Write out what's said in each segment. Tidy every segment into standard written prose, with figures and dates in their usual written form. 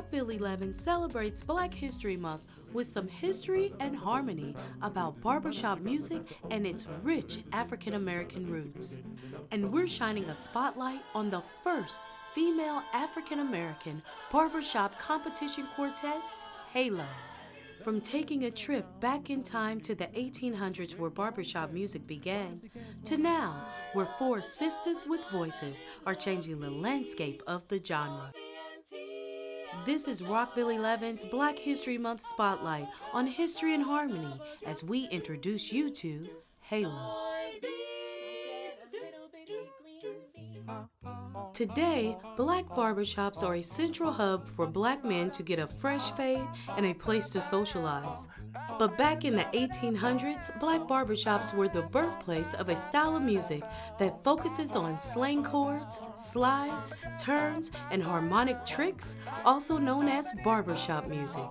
Rockville 11 celebrates Black History Month with some history and harmony about barbershop music and its rich African American roots. And we're shining a spotlight on the first female African American barbershop competition quartet, Halo. From taking a trip back in time to the 1800s where barbershop music began, to now where four sisters with voices are changing the landscape of the genre. This is Rockville 11's Black History Month Spotlight on History and Harmony as we introduce you to Halo. Today, Black barbershops are a central hub for Black men to get a fresh fade and a place to socialize. But back in the 1800s, Black barbershops were the birthplace of a style of music that focuses on slang chords, slides, turns, and harmonic tricks, also known as barbershop music.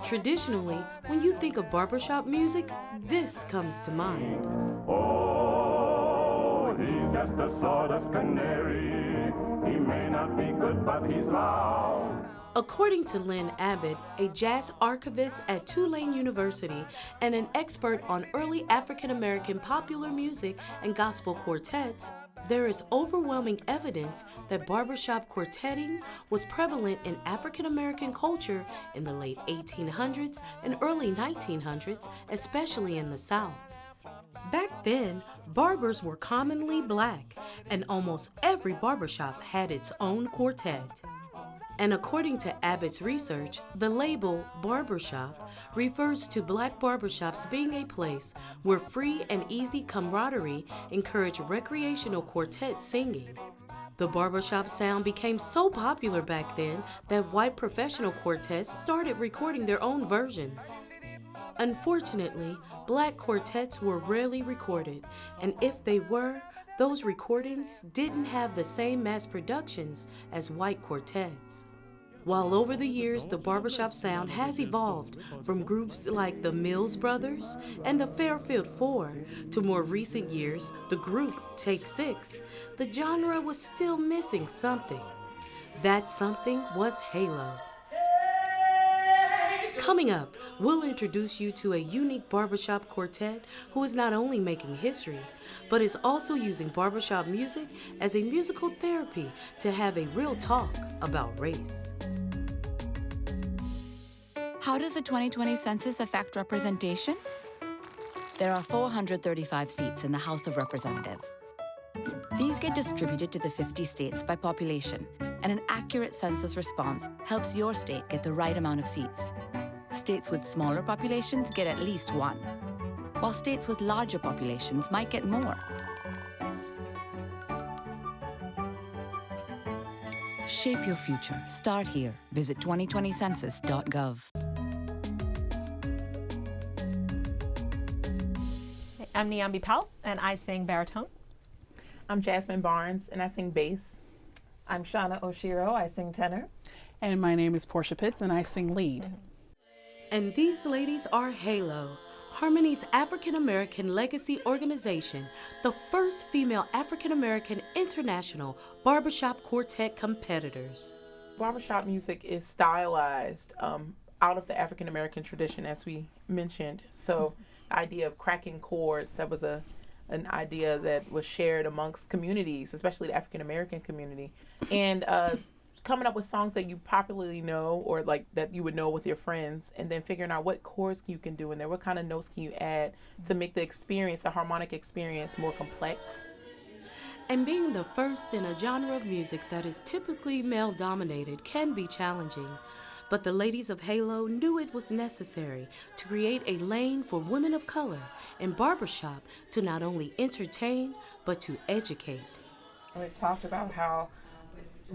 Traditionally, when you think of barbershop music, this comes to mind. He's just a sawdust canary. He may not be good, but he's loud. According to Lynn Abbott, a jazz archivist at Tulane University and an expert on early African American popular music and gospel quartets, there is overwhelming evidence that barbershop quartetting was prevalent in African American culture in the late 1800s and early 1900s, especially in the South. Back then, barbers were commonly Black, and almost every barbershop had its own quartet. And according to Abbott's research, the label barbershop refers to Black barbershops being a place where free and easy camaraderie encouraged recreational quartet singing. The barbershop sound became so popular back then that white professional quartets started recording their own versions. Unfortunately, Black quartets were rarely recorded, and if they were, those recordings didn't have the same mass productions as white quartets. While over the years, the barbershop sound has evolved from groups like the Mills Brothers and the Fairfield Four to more recent years, the group Take Six, the genre was still missing something. That something was Halo. Coming up, we'll introduce you to a unique barbershop quartet who is not only making history, but is also using barbershop music as a musical therapy to have a real talk about race. How does the 2020 census affect representation? There are 435 seats in the House of Representatives. These get distributed to the 50 states by population, and an accurate census response helps your state get the right amount of seats. States with smaller populations get at least one, while states with larger populations might get more. Shape your future. Start here. Visit 2020census.gov. I'm Niambi Powell, and I sing baritone. I'm Jasmine Barnes, and I sing bass. I'm Shauna Oshiro, I sing tenor. And my name is Portia Pitts, and I sing lead. And these ladies are Halo, Harmony's African American legacy organization, the first female African American international barbershop quartet competitors. Barbershop music is stylized out of the African American tradition, as we mentioned. So the idea of cracking chords, that was an idea that was shared amongst communities, especially the African American community. And coming up with songs that you popularly know, or like that you would know with your friends, and then figuring out what chords you can do in there, what kind of notes can you add to make the experience, the harmonic experience, more complex. And being the first in a genre of music that is typically male-dominated can be challenging. But the ladies of Halo knew it was necessary to create a lane for women of color in barbershop to not only entertain, but to educate. We've talked about how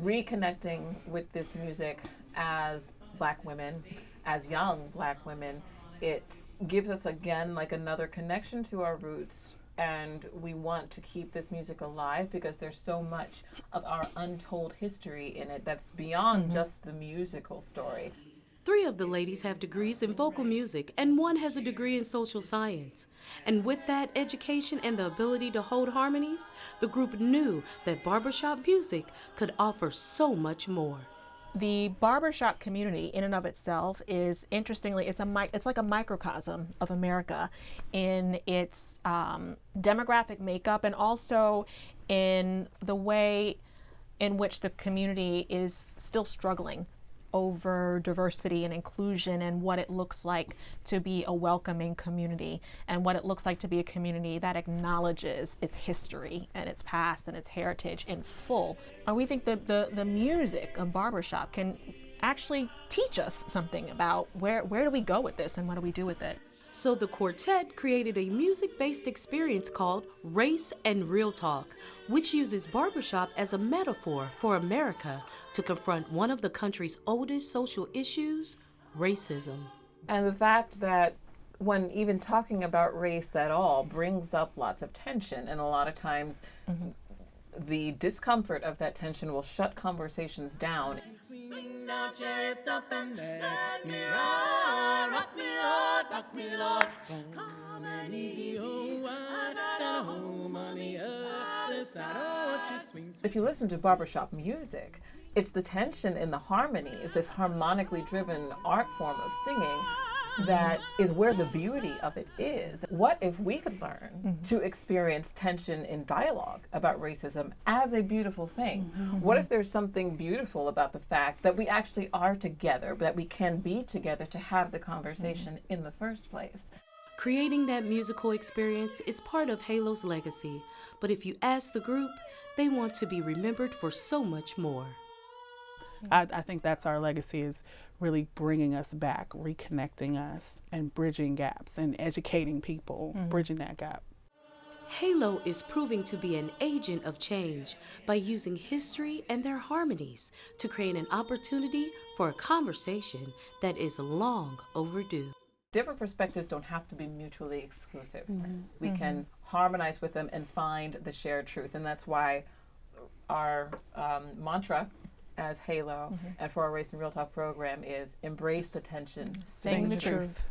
reconnecting with this music as Black women, as young Black women, it gives us again like another connection to our roots, and we want to keep this music alive because there's so much of our untold history in it that's beyond just the musical story. 3 of the ladies have degrees in vocal music, and 1 has a degree in social science. And with that education and the ability to hold harmonies, the group knew that barbershop music could offer so much more. The barbershop community in and of itself is, interestingly, it's like a microcosm of America in its demographic makeup, and also in the way in which the community is still struggling over diversity and inclusion, and what it looks like to be a welcoming community, and what it looks like to be a community that acknowledges its history and its past and its heritage in full. We think that the music of Barbershop can actually teach us something about where do we go with this and what do we do with it. So the quartet created a music-based experience called Race and Real Talk, which uses barbershop as a metaphor for America to confront one of the country's oldest social issues, racism. And the fact that when even talking about race at all brings up lots of tension, and a lot of times the discomfort of that tension will shut conversations down. Swing down, chariots up and let me ride. Rock me, Lord, rock me, Lord. Calm and easy, I got a home on the other side. Oh, won't you swing? If you listen to barbershop music, it's the tension in the harmonies, this harmonically driven art form of singing, that is where the beauty of it is. What if we could learn to experience tension in dialogue about racism as a beautiful thing? What if there's something beautiful about the fact that we actually are together, that we can be together to have the conversation in the first place? Creating that musical experience is part of Halo's legacy, but if you ask the group, they want to be remembered for so much more. I think that's our legacy, is really bringing us back, reconnecting us, and bridging gaps and educating people, bridging that gap. Halo is proving to be an agent of change by using history and their harmonies to create an opportunity for a conversation that is long overdue. Different perspectives don't have to be mutually exclusive. We can harmonize with them and find the shared truth. And that's why our mantra as Halo and for our Race and Real Talk program is embrace the tension, Sing the truth.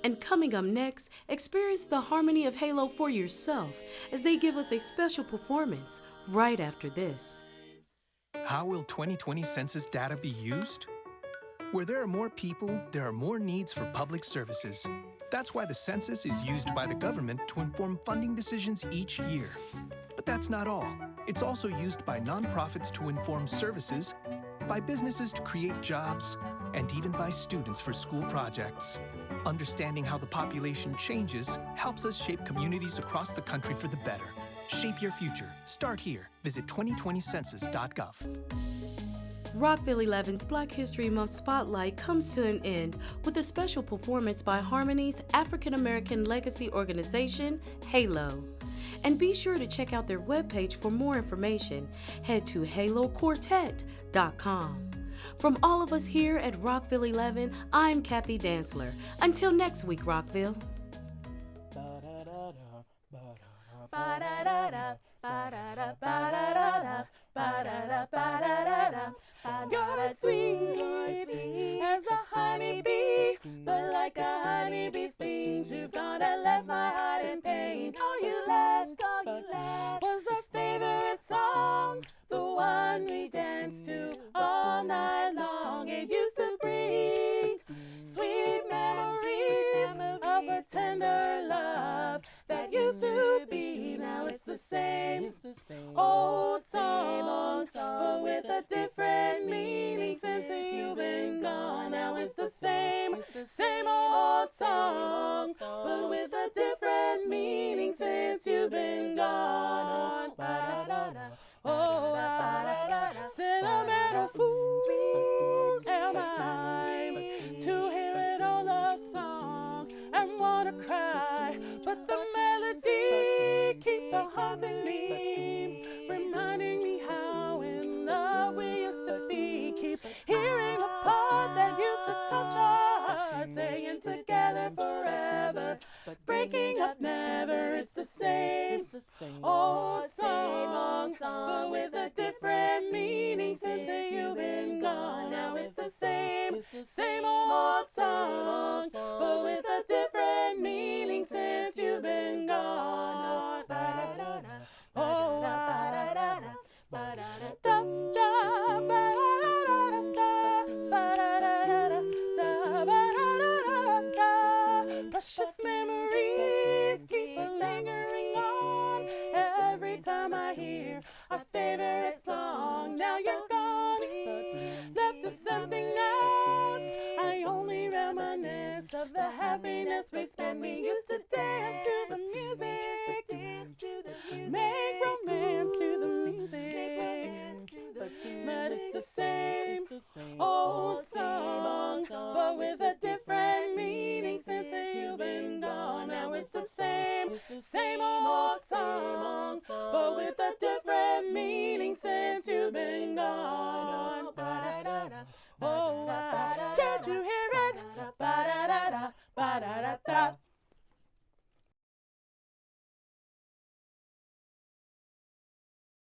And coming up next, experience the harmony of Halo for yourself as they give us a special performance right after this. How will 2020 census data be used? Where there are more people, there are more needs for public services. That's why the census is used by the government to inform funding decisions each year. But that's not all. It's also used by nonprofits to inform services, by businesses to create jobs, and even by students for school projects. Understanding how the population changes helps us shape communities across the country for the better. Shape your future. Start here. Visit 2020census.gov. Rockville 11's Black History Month Spotlight comes to an end with a special performance by Harmonies African American Legacy Organization, Halo. And be sure to check out their webpage for more information. Head to haloquartet.com. From all of us here at Rockville 11, I'm Kathy Dantzler. Until next week, Rockville. You're as sweet as a honeybee, but like a honeybee's stings, you've gone and left my heart in pain. All you left was a favorite song, the one we danced to all night long. It used to bring sweet memories of a tender love that used to be. Now it's the same old song, but with a different meaning since you've been gone. Now it's the same old song, but with a different meaning since you've been gone. Oh, sentimental fool am I to hear an old love song and wanna cry, but the melody keeps on haunting me, reminding me how in love we used to be. Keep hearing a part that used to touch our hearts, saying together forever, but breaking up never. It's the same old song, but with a different meaning since you've been gone. Now it's the same old song, but with a different meaning since you've been gone. Oh, and we used to dance to the music. Make romance to the music. But it's the same old song, but with a different meaning since you've been gone. Now it's the same old song.